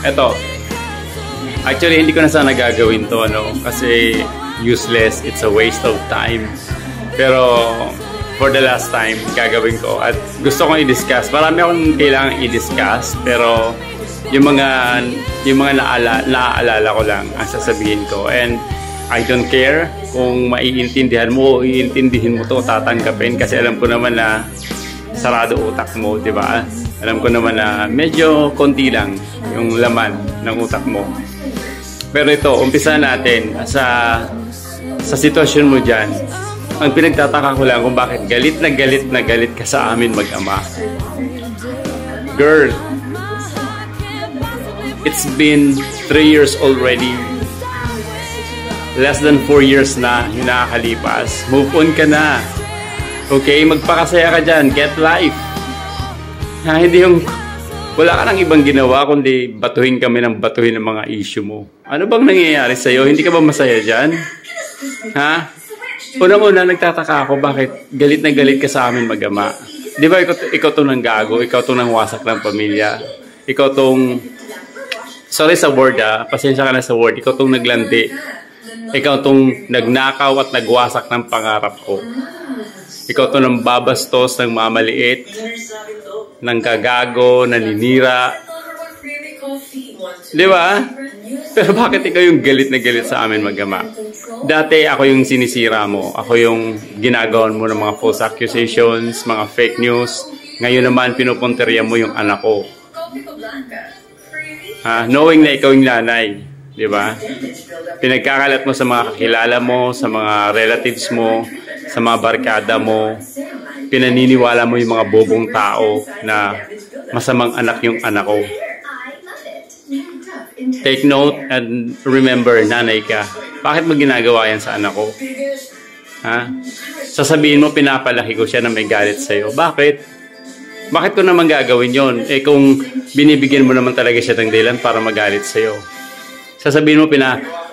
Eto. Actually, hindi ko na sana gagawin to, no? Kasi useless. It's a waste of time. Pero, for the last time, gagawin ko. At gusto kong i-discuss. Marami akong kailangan i-discuss. Pero, yung mga naaalala ko lang ang sasabihin ko. And, I don't care kung maiintindihan mo o iintindihin mo to, tatanggapin. Kasi alam ko naman na sarado utak mo, di ba? Alam ko naman na medyo konti lang yung laman ng utak mo. Pero ito, umpisa natin sa sitwasyon mo dyan. Ang pinagtataka ko lang kung bakit galit na galit ka sa amin mag-ama. Girl, it's been 3 years already. Less than 4 years na yung nakakalipas. Move on ka na. Okay? Magpakasaya ka dyan. Get life. Ha, hindi yung... Wala ka nang ibang ginawa kundi batuhin kami ng batuhin ng mga issue mo. Ano bang nangyayari sa'yo? Hindi ka ba masaya dyan? Ha? Unang-una, nagtataka ako bakit galit na galit ka sa amin mag-ama. Di ba ikaw tong nanggago? Ikaw tong nangwasak ng pamilya? Ikaw tong... Sorry sa word pasensya ka na sa word. Ikaw tong naglandi. Ikaw tong nagnakaw at nagwasak ng pangarap ko. Ikaw tong nang babastos, ng mamaliit, ng kagago, naninira. Di ba? Pero bakit ikaw yung galit na galit sa amin mag-ama? Dati ako yung sinisira mo. Ako yung ginagawan mo ng mga false accusations, mga fake news. Ngayon naman pinupunteriya mo yung anak ko. Knowing na ikaw yung nanay. Di ba? Pinagkakalat mo sa mga kakilala mo, sa mga relatives mo, sa mga barkada mo. Pinaniniwala mo yung mga bobong tao na masamang anak yung anak ko. Take note and remember, nanay ka. Bakit mo ginagawa yan sa anak ko? Ha? Sasabihin mo, pinapalaki ko siya na may galit sa'yo. Bakit? Bakit ko naman gagawin yon? Eh kung binibigyan mo naman talaga siya ng dahilan para magalit sa'yo. Sasabihin mo,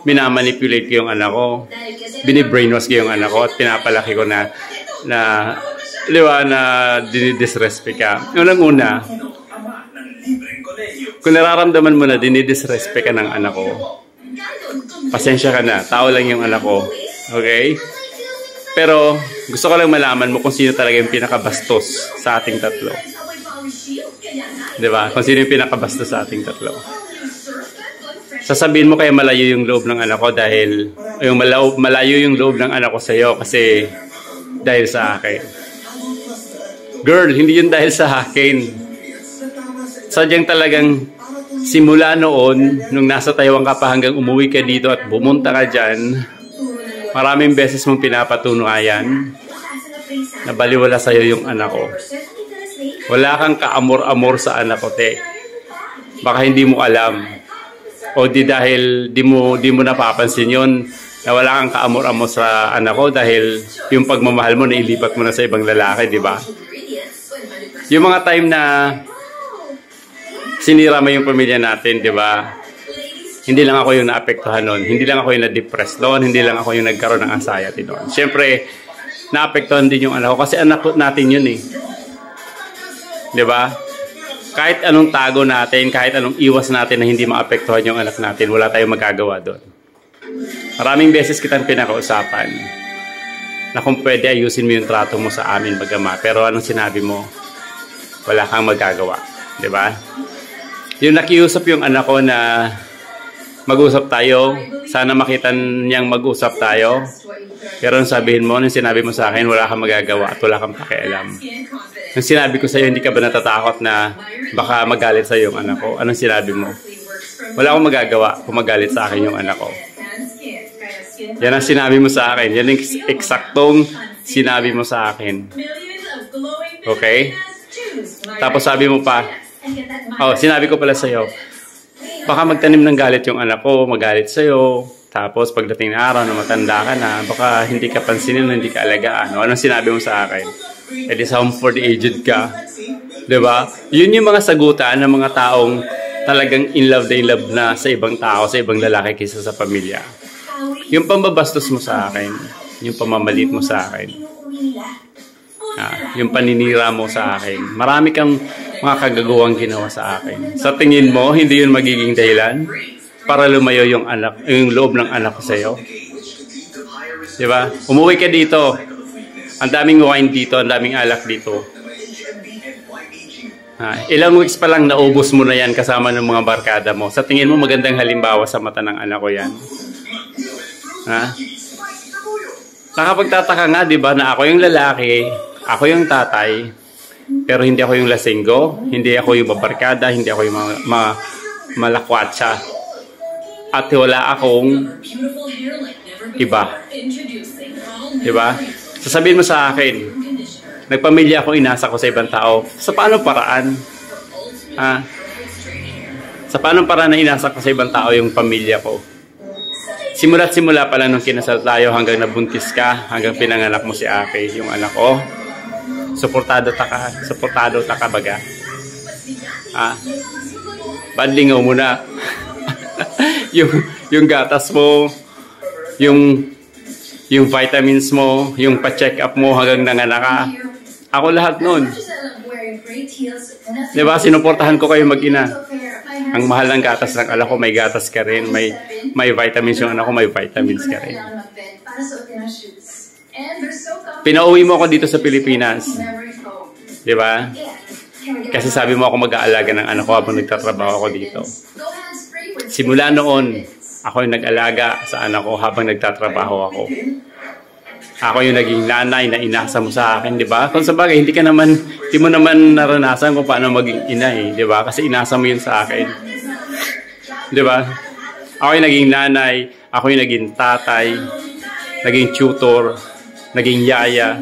minamanipulate ko yung anak ko, binibrainwash ko yung anak ko, at pinapalaki ko na dinidisrespect ka. Unang-una, kung nararamdaman mo na dinidisrespect ka ng anak ko, pasensya ka na, tao lang yung anak ko. Okay? Pero, gusto ko lang malaman mo kung sino talaga yung pinakabastos sa ating tatlo. Diba? Kung sino yung pinakabastos sa ating tatlo. Sasabihin mo kaya malayo yung loob ng anak ko dahil malayo yung loob ng anak ko sa iyo kasi dahil sa akin. Girl, hindi yun dahil sa akin. Sadyang talagang simula noon, nung nasa Taiwan ka pa hanggang umuwi ka dito at bumunta ka dyan, maraming beses mong pinapatunayan na baliwala sa iyo yung anak ko. Wala kang kaamor-amor sa anak ko, te. Baka hindi mo alam. O dahil di mo napapansin yon na wala kang kaamor-amor sa anak ko dahil yung pagmamahal mo nailipat mo na sa ibang lalaki, di ba? Yung mga time na sinira mo yung pamilya natin, di ba? Hindi lang ako yung naapektuhan noon, hindi lang ako yung na-depress noon, hindi lang ako yung nagkaroon ng anxiety noon. Siyempre, naapektuhan din yung anak ko kasi anak natin yun eh. Di ba? Kahit anong tago natin, kahit anong iwas natin na hindi maapektuhan yung anak natin, wala tayong magagawa doon. Maraming beses kitang pinakausapan na kung pwede ayusin mo yung trato mo sa amin mag-ama. Pero anong sinabi mo? Wala kang magagawa. Diba? Yung nakiusap yung anak ko na mag-usap tayo, sana makita niyang mag-usap tayo. Pero sabihin mo, nung sinabi mo sa akin, wala kang magagawa at wala kang pakialam. Nung sinabi ko sa'yo, hindi ka ba natatakot na baka magalit sa'yo yung anak ko? Anong sinabi mo? Wala akong magagawa kung magalit sa akin yung anak ko. Yan ang sinabi mo sa akin. Yan ang eksaktong sinabi mo sa akin. Okay? Tapos sabi mo pa, sinabi ko pala sa'yo, baka magtanim ng galit yung anak ko, magalit sa'yo. Tapos pagdating na araw na matanda ka na, baka hindi ka pansinin, hindi ka alagaan. Anong sinabi mo sa akin? It is home for the aged ka. Diba? Yun yung mga sagutan ng mga taong talagang in love na sa ibang tao, sa ibang lalaki kaysa sa pamilya. Yung pambabastos mo sa akin, yung pamamalit mo sa akin, yung paninira mo sa akin. Marami kang mga kagagawang ginawa sa akin. Sa tingin mo, hindi yun magiging dahilan para lumayo yung loob ng anak ko sa'yo? Diba? Umuwi ka dito. Ang daming wine dito, ang daming alak dito. Ilang weeks pa lang naubos mo na yan kasama ng mga barkada mo. Sa tingin mo, magandang halimbawa sa mata ng anak ko yan. Nakapagtataka nga, di ba, na ako yung lalaki, ako yung tatay, pero hindi ako yung lasinggo, hindi ako yung babarkada, hindi ako yung malakwatsa. At wala akong iba. Diba? Sasabihin mo sa akin, nagpamilya ako, inasa ko sa ibang tao. Sa paano paraan? Sa paano paraan na inasa ko sa ibang tao yung pamilya ko? Simula't simula pala nung kinasal tayo hanggang nabuntis ka, hanggang pinanganak mo si Aki, yung anak ko. Suportado ka baga. Bandlingaw mo na. yung gatas mo, yung vitamins mo, yung pa-check up mo hanggang nanganak ka. Ako lahat nun. Diba, sinuportahan ko kayo mag-ina. Ang mahal ng gatas ng anak ko, may gatas ka rin, may vitamins yung anak ko, may vitamins ka rin. Pinauwi mo ako dito sa Pilipinas. Diba? Kasi sabi mo ako mag-aalaga ng anak ko habang nagtatrabaho ako dito. Simula noon, ako yung nag-alaga sa anak ko habang nagtatrabaho ako. Ako yung naging nanay na inasa mo sa akin, di ba? Kung sa bagay, hindi mo naman naranasan kung paano maging ina eh, di ba? Kasi inasa mo yun sa akin. Di ba? Ako yung naging nanay, ako yung naging tatay, naging tutor, naging yaya.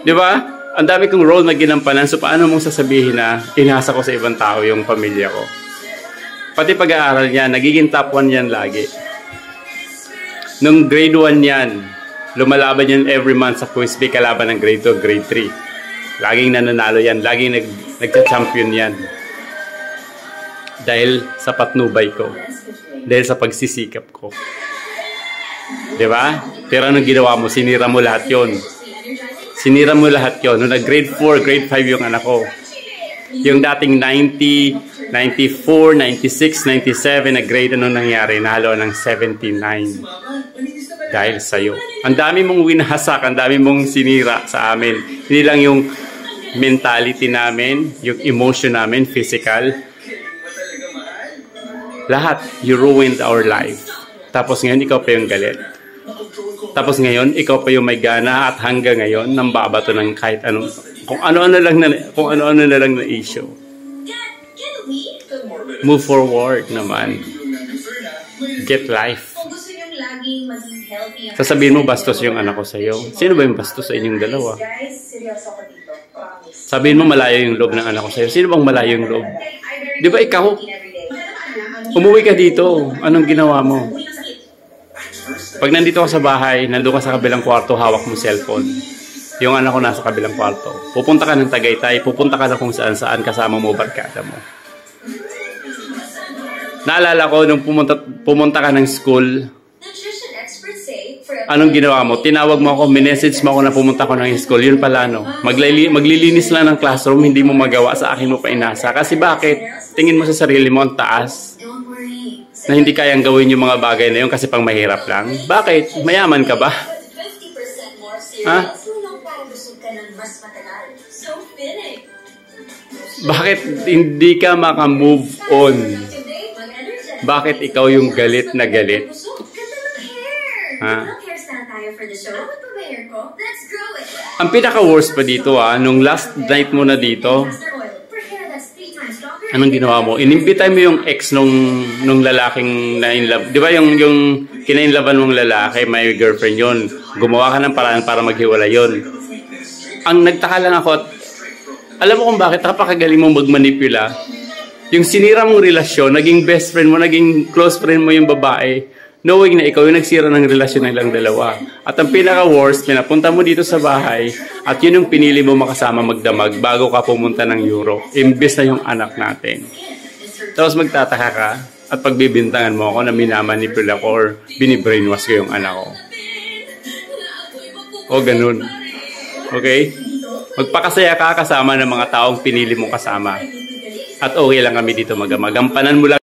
Di ba? Ang dami kong role na ginampanan, so paano mong sasabihin na inasa ko sa ibang tao yung pamilya ko? Pati pag-aaral niya, nagiging top 1 yan lagi. Nung grade 1 yan, lumalaban yan every month sa quiz bee, kalaban ng grade 2, grade 3. Laging nananalo yan, laging nagka-champion yan. Dahil sa patnubay ko. Dahil sa pagsisikap ko. Diba? Pero anong ginawa mo? Sinira mo lahat yon. Sinira mo lahat yon. Nung nag-grade 4, grade 5 yung anak ko. Yung dating 90, 94, 96, 97 na grade, anong nangyari? Nahalo ng 79. Dahil sa'yo. Ang dami mong winahasak, ang dami mong sinira sa amin. Hindi lang yung mentality namin, yung emotion namin, physical. Lahat, you ruined our life. Tapos ngayon, ikaw pa yung galit. Tapos ngayon, ikaw pa yung may gana at hanggang ngayon, nambabato ng kahit anong, kung ano-ano na lang na issue. Move forward naman. Get life. Sasabihin mo, bastos yung anak ko sa'yo. Sino ba yung bastos sa inyong dalawa? Sabihin mo, malayo yung loob ng anak ko sa'yo. Sino bang malayo yung loob? Di ba ikaw? Umuwi ka dito. Anong ginawa mo? Pag nandito ka sa bahay, nandun ka sa kabilang kwarto, hawak mo cellphone. Yung anak ko nasa kabilang kwarto. Pupunta ka ng Tagaytay, pupunta ka na kung saan-saan kasama mo, barkada mo. Naalala ko, nung pumunta ka ng school, anong ginawa mo? Tinawag mo ako, minessage mo ako na pumunta ko ng school. Yun pala, no? Maglilinis lang ng classroom, hindi mo magawa, sa akin mo pa inasa. Kasi bakit? Tingin mo sa sarili mo ang taas. Na hindi kayang gawin yung mga bagay na yun kasi pang mahirap lang. Bakit? Mayaman ka ba? Ha? Bakit hindi ka makamove on? Bakit ikaw yung galit na galit? Ha? Ang pinaka-worst pa dito nung last night mo na dito, anong ginawa mo? Inimbitay mo yung ex nung lalaking na in love. Di ba yung kina-inlovean mong lalaki, may girlfriend yun. Gumawa ka ng paraan para maghiwala yun. Ang nagtaka lang ako, alam mo kung bakit napakagaling mong magmanipula? Yung sinira mong relasyon, naging best friend mo, naging close friend mo yung babae, knowing na ikaw yung nagsira ng relasyon ng ilang dalawa. At ang pinaka-worst, pinapunta mo dito sa bahay at yun yung pinili mo makasama magdamag bago ka pumunta ng Europe. Imbes na yung anak natin. Tapos magtataka ka at pagbibintangan mo ako na minamanipula ko or binibrainwash ko yung anak ko. O ganun. Okay? Magpakasaya ka kasama ng mga taong pinili mong kasama. At okay lang kami dito magama. Gampanan mo lang